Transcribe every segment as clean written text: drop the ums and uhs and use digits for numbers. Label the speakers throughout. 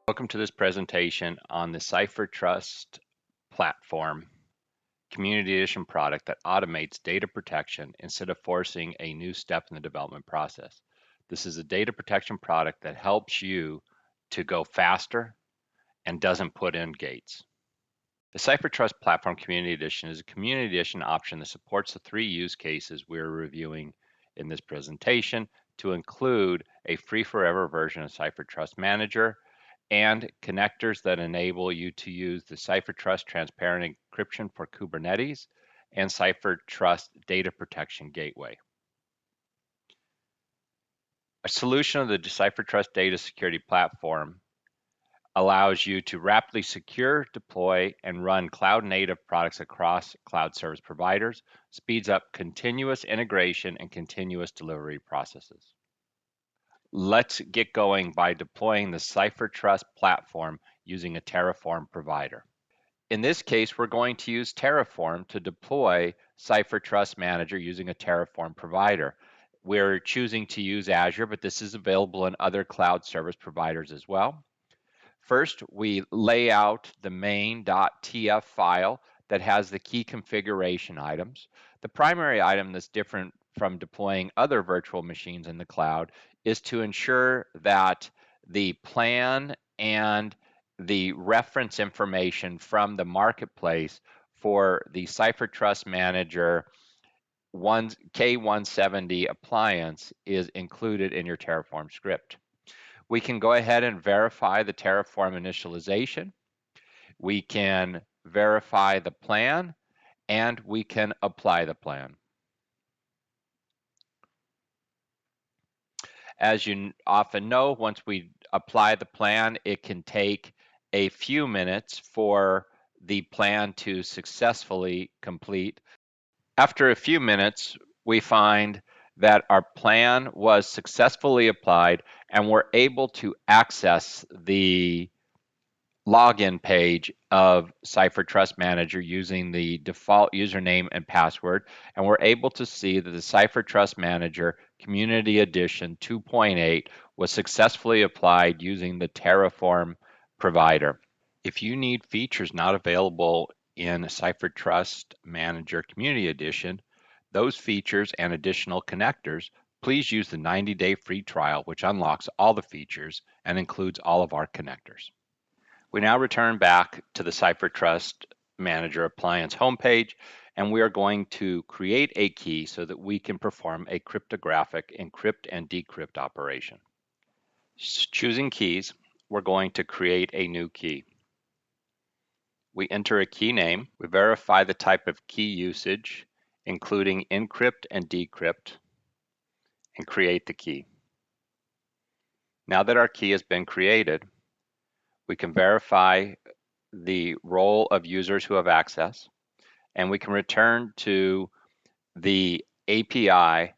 Speaker 1: Welcome to this presentation on the CipherTrust platform community edition product that automates data protection instead of forcing a new step in the development process. This is a data protection product that helps you to go faster and doesn't put in gates. The CipherTrust Platform Community Edition is a community edition option that supports the three use cases we're reviewing in this presentation to include a free forever version of CipherTrust Manager and connectors that enable you to use the CipherTrust Transparent Encryption for Kubernetes and CipherTrust Data Protection Gateway. A solution of the CipherTrust Data Security Platform allows you to rapidly secure, deploy, and run cloud-native products across cloud service providers, speeds up continuous integration and continuous delivery processes. Let's get going by deploying the CipherTrust platform using a Terraform provider. In this case, we're going to use Terraform to deploy CipherTrust Manager using a Terraform provider. We're choosing to use Azure, but this is available in other cloud service providers as well. First, we lay out the main.tf file that has the key configuration items. The primary item that's different from deploying other virtual machines in the cloud is to ensure that the plan and the reference information from the marketplace for the CipherTrust Manager K170 appliance is included in your Terraform script. We can go ahead and verify the Terraform initialization. We can verify the plan, and we can apply the plan. As you often know, once we apply the plan, it can take a few minutes for the plan to successfully complete. After a few minutes, we find that our plan was successfully applied and we're able to access the login page of CipherTrust Manager using the default username and password, and we're able to see that the CipherTrust Manager Community Edition 2.8 was successfully applied using the Terraform provider. If you need features not available in CipherTrust Manager Community Edition, those features and additional connectors, please use the 90-day free trial, which unlocks all the features and includes all of our connectors. We now return back to the CipherTrust Manager Appliance homepage, and we are going to create a key so that we can perform a cryptographic encrypt and decrypt operation. Choosing keys, we're going to create a new key. We enter a key name, we verify the type of key usage, including encrypt and decrypt, and create the key. Now that our key has been created, we can verify the role of users who have access, and we can return to the API,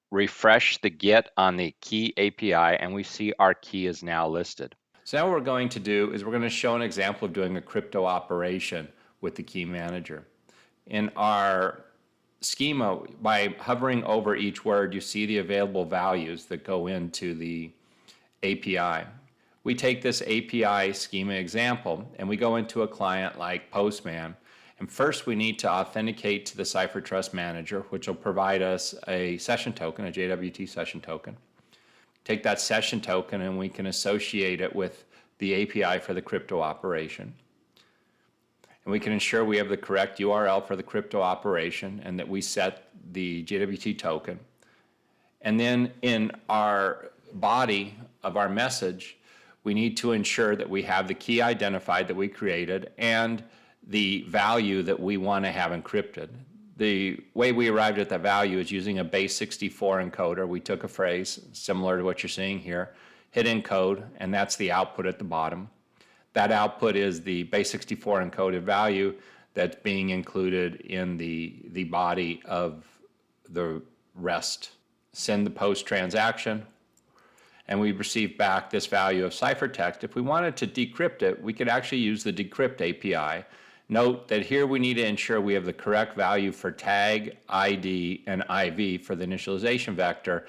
Speaker 1: refresh the get on the key API, and we see our key is now listed. So now what we're going to do is we're going to show an example of doing a crypto operation with the key manager. In our schema, by hovering over each word, you see the available values that go into the API. We take this API schema example and we go into a client like Postman. And first we need to authenticate to the CipherTrust Manager, which will provide us a session token, a JWT session token. Take that session token and we can associate it with the API for the crypto operation. And we can ensure we have the correct URL for the crypto operation and that we set the JWT token. And then in our body of our message, we need to ensure that we have the key identified that we created and the value that we want to have encrypted. The way we arrived at that value is using a base 64 encoder. We took a phrase similar to what you're seeing here, hit encode, and that's the output at the bottom. That output is the base 64 encoded value that's being included in the body of the REST. Send the post transaction, and we receive back this value of ciphertext. If we wanted to decrypt it, we could actually use the decrypt API. Note that here we need to ensure we have the correct value for tag, ID, and IV for the initialization vector.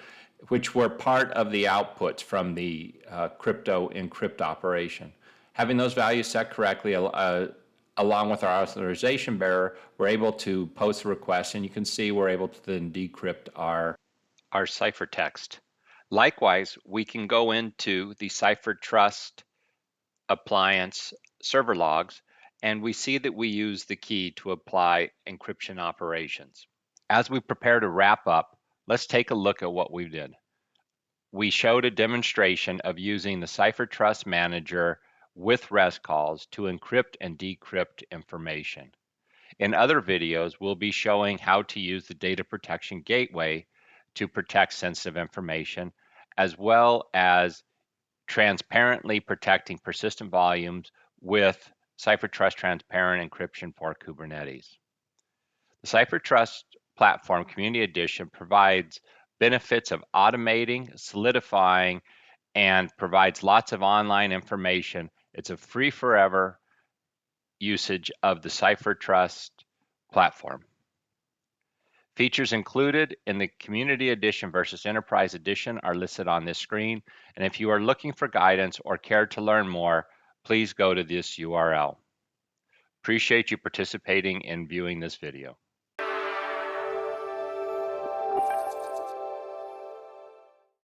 Speaker 1: which were part of the outputs from the crypto encrypt operation. Having those values set correctly, along with our authorization bearer, we're able to post a request, and you can see we're able to then decrypt our ciphertext. Likewise, we can go into the CipherTrust appliance server logs, and we see that we use the key to apply encryption operations. As we prepare to wrap up, let's take a look at what we did. We showed a demonstration of using the CipherTrust Manager with REST calls to encrypt and decrypt information. In other videos, we'll be showing how to use the Data Protection Gateway to protect sensitive information, as well as transparently protecting persistent volumes with CipherTrust Transparent Encryption for Kubernetes. The CipherTrust Platform Community Edition provides benefits of automating, solidifying, and provides lots of online information. It's a free forever usage of the CipherTrust platform. Features included in the Community Edition versus Enterprise Edition are listed on this screen, and if you are looking for guidance or care to learn more, please go to this URL. Appreciate you participating in viewing this video.